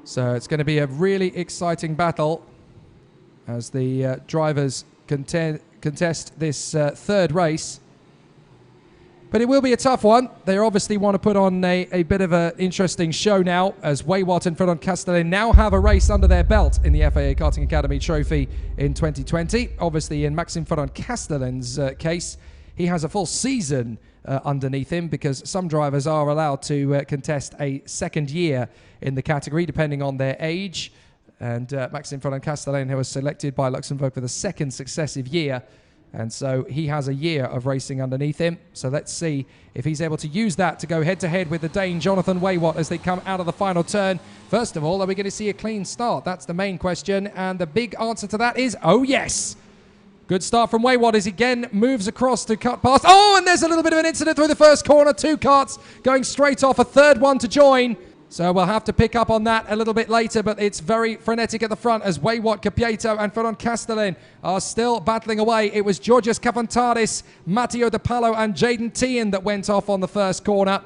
So it's going to be a really exciting battle as the drivers contest this third race. But it will be a tough one. They obviously want to put on a bit of an interesting show now, as Weywadt and Fernand Castellet now have a race under their belt in the FIA Karting Academy Trophy in 2020. Obviously, in Maxime Fernand Castellet's case, he has a full season underneath him, because some drivers are allowed to contest a second year in the category, depending on their age. And Maxime Fernand Castellet, who was selected by Luxembourg for the second successive year, and so he has a year of racing underneath him. So let's see if he's able to use that to go head-to-head with the Dane Jonathan Weywadt as they come out of the final turn. First of all, are we going to see a clean start? That's the main question, and the big answer to that is, oh yes! Good start from Weywadt as he again moves across to cut past. Oh, and there's a little bit of an incident through the first corner. Two karts going straight off, a third one to join. So we'll have to pick up on that a little bit later, but it's very frenetic at the front as Weywadt, Capieto and Fernand Castellet are still battling away. It was Georgios Kafantaris, Matteo De Palo and Jaden Tien that went off on the first corner.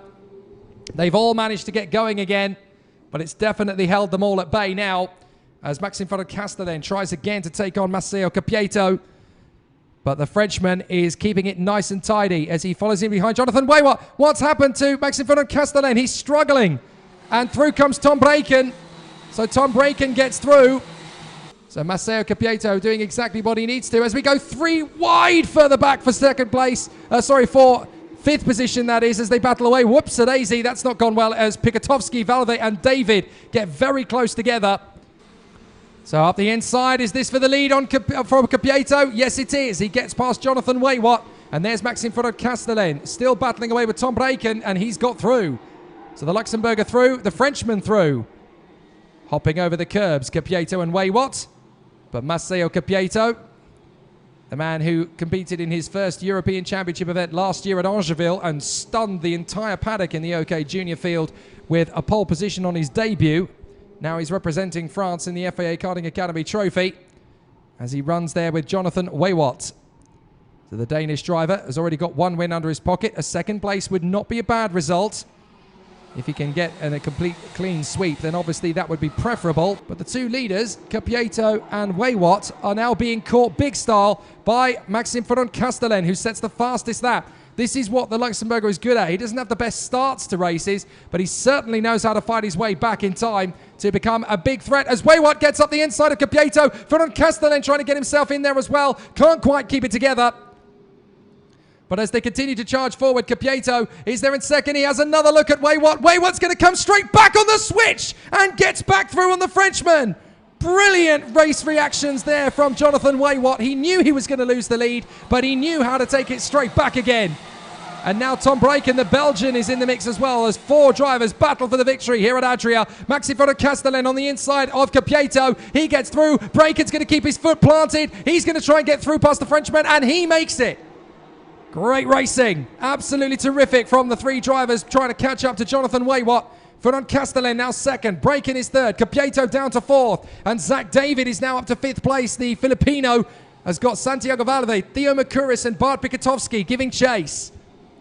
They've all managed to get going again, but it's definitely held them all at bay now as Maxime Fernand Castellet tries again to take on Matteo Capieto. But the Frenchman is keeping it nice and tidy as he follows in behind Jonathan Weywadt. What's happened to Maxime Fernand Castellet? He's struggling. And through comes Tom Braken. So Tom Braken gets through. So Matteo Capieto doing exactly what he needs to as we go 3 wide further back for second place. For fifth position, that is, as they battle away. Whoops-a-daisy, that's not gone well as Pikatowski, Valverde and David get very close together. So up the inside, is this for the lead on from Capieto? Yes, it is. He gets past Jonathan Weywadt. And there's Maxime Fernand Castellet still battling away with Tom Braken, and he's got through. So the Luxembourger through, the Frenchman through. Hopping over the curbs, Capieto and Weywadt. But Matteo Capieto, the man who competed in his first European Championship event last year at Angeville and stunned the entire paddock in the OK Junior field with a pole position on his debut. Now he's representing France in the FIA Karting Academy Trophy as he runs there with Jonathan Weywadt. So the Danish driver has already got one win under his pocket. A second place would not be a bad result. If he can get a complete clean sweep, then obviously that would be preferable. But the two leaders, Capieto and Weywadt, are now being caught big style by Maxime Fernand Castellet, who sets the fastest lap. This is what the Luxembourger is good at. He doesn't have the best starts to races, but he certainly knows how to fight his way back in time to become a big threat as Weywadt gets up the inside of Capieto. Fernand Castellet trying to get himself in there as well. Can't quite keep it together. But as they continue to charge forward, Capieto is there in second. He has another look at Weywadt. Weywatt's going to come straight back on the switch and gets back through on the Frenchman. Brilliant race reactions there from Jonathan Weywadt. He knew he was going to lose the lead, but he knew how to take it straight back again. And now Tom Braken, the Belgian, is in the mix as well as 4 drivers battle for the victory here at Adria. Maxime Fernand Castellet on the inside of Capieto. He gets through. Braken's going to keep his foot planted. He's going to try and get through past the Frenchman, and he makes it. Great racing. Absolutely terrific from the 3 drivers trying to catch up to Jonathan Weywadt. Fernand Castellet now second. Braken is third. Capieto down to 4th. And Zach David is now up to 5th place. The Filipino has got Santiago Valverde, Theo Makuris and Bart Pikatowski giving chase.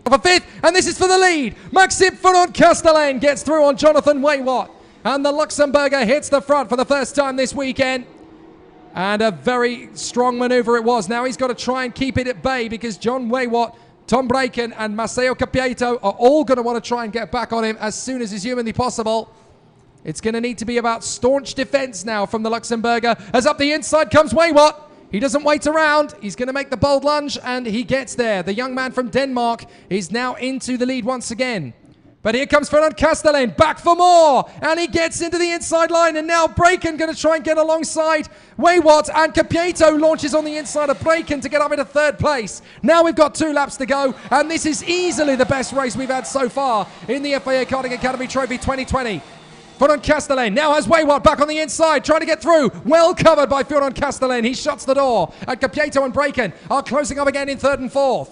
For 5th, and this is for the lead. Maxime Fernand Castellet gets through on Jonathan Weywadt. And the Luxembourger hits the front for the first time this weekend. And a very strong maneuver it was. Now he's got to try and keep it at bay because John Weywadt, Tom Braken and Matteo Capieto are all going to want to try and get back on him as soon as is humanly possible. It's going to need to be about staunch defense now from the Luxembourger. As up the inside comes Weywadt. He doesn't wait around. He's going to make the bold lunge and he gets there. The young man from Denmark is now into the lead once again. But here comes Fernand Castellet, back for more, and he gets into the inside line, and now Braken going to try and get alongside Weywadt, and Capieto launches on the inside of Braken to get up into 3rd place. Now we've got 2 laps to go, and this is easily the best race we've had so far in the FIA Karting Academy Trophy 2020. Fernand Castellet now has Weywadt back on the inside, trying to get through. Well covered by Fernand Castellet. He shuts the door, and Capieto and Braken are closing up again in 3rd and 4th.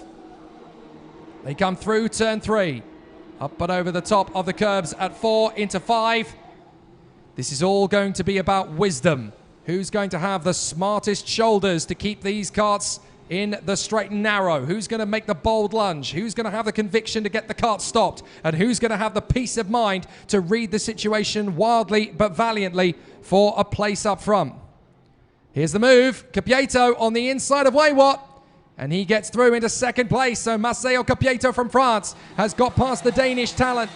They come through turn 3. Up but over the top of the curbs at 4 into 5. This is all going to be about wisdom. Who's going to have the smartest shoulders to keep these karts in the straight and narrow. Who's going to make the bold lunge? Who's going to have the conviction to get the kart stopped? And who's going to have the peace of mind to read the situation wildly but valiantly for a place up front? Here's the move. Capieto on the inside of Weywadt. And he gets through into second place. So Maceo Capieto from France has got past the Danish talent.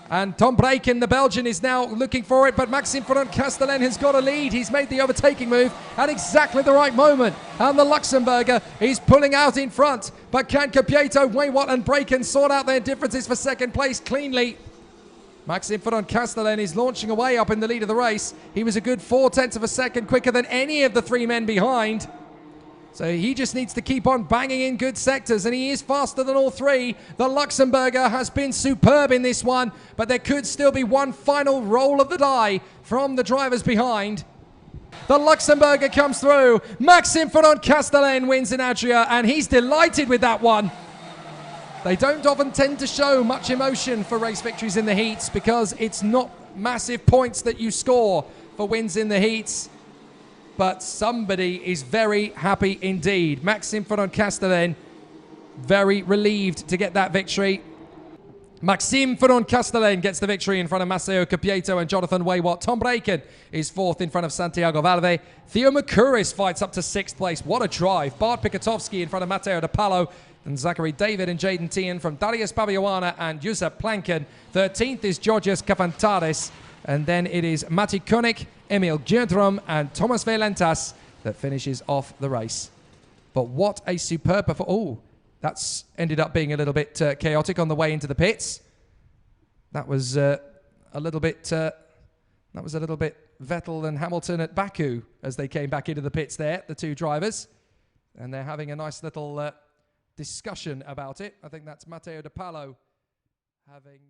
And Tom Breken, the Belgian, is now looking for it, but Maxime von Castellen has got a lead. He's made the overtaking move at exactly the right moment. And the Luxembourger is pulling out in front. But can Capieto, Weywadt and Breken sort out their differences for second place cleanly? Maxime von Castellen is launching away up in the lead of the race. He was a good 0.4 of a second quicker than any of the three men behind. So he just needs to keep on banging in good sectors, and he is faster than all three. The Luxembourger has been superb in this one, but there could still be one final roll of the die from the drivers behind. The Luxembourger comes through. Maxime von Castellen wins in Adria, and he's delighted with that one. They don't often tend to show much emotion for race victories in the heats because it's not massive points that you score for wins in the heats. But somebody is very happy indeed. Maxime von Castellen, very relieved to get that victory. Maxime von Castellen gets the victory in front of Maceo Capieto and Jonathan Weywadt. Tom Breken is fourth in front of Santiago Valve. Theo Mercouris fights up to sixth place. What a drive. Bart Pikatowski in front of Matteo De Palo. And Zachary David and Jaden Tien from Darius Babiawana and Josep Planken. 13th is Georgios Kafantaris. And then it is Mati Konik, Emil Gerdrum and Thomas Velentas that finishes off the race. But what a superb performance. Oh, that's ended up being a little bit chaotic on the way into the pits. That was a little bit Vettel and Hamilton at Baku as they came back into the pits there, the two drivers. And they're having a nice little discussion about it. I think that's Matteo De Palo having...